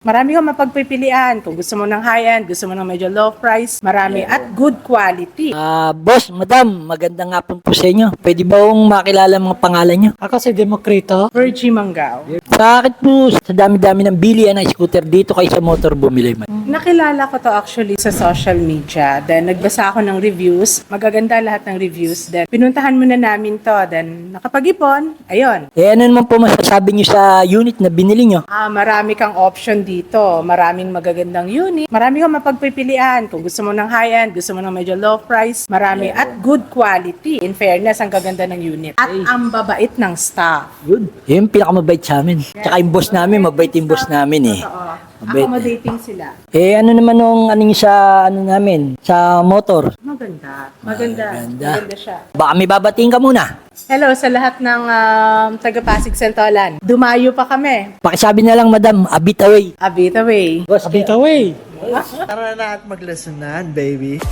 Marami kang mapagpipilian. Kung gusto mo ng high-end, gusto mo ng medyo low price, marami at good quality. Boss, madam, magandang hapon po sa inyo. Pwede ba akong makilala mga pangalan nyo? Ako si Demokrito. Virgie Manggao. Bakit po sa dami-dami ng bilihan ng scooter dito kayo sa motor bumili man? Nakilala ko to actually sa social media. Then nagbasa ako ng reviews. Magaganda lahat ng reviews. Then pinuntahan muna namin to. Then nakapag-ipon, ayun. Ano naman po masasabi nyo sa unit na binili nyo? Marami kang option dito. Maraming magagandang unit. Marami kang mapagpipilian. Kung gusto mo ng high-end, gusto mo ng medyo low price, marami at good quality. In fairness, ang gaganda ng unit. At ang babait ng staff. Good. Yun yung pinakamabait sa amin. Tsaka yung boss namin, mabait yung boss namin eh. Oo. Mabait. Accommodating sila. Ano naman nung ano nyo sa ano namin, sa motor? Maganda. Maganda. Maganda. Maganda siya. Baka may babatiin ka muna. Hello sa lahat ng taga-Pasig Santolan. Dumayo pa kami. Pakisabi na lang, madam, a bit away. A bit away. Boss, Abit away. Tara na at maglasunan, baby.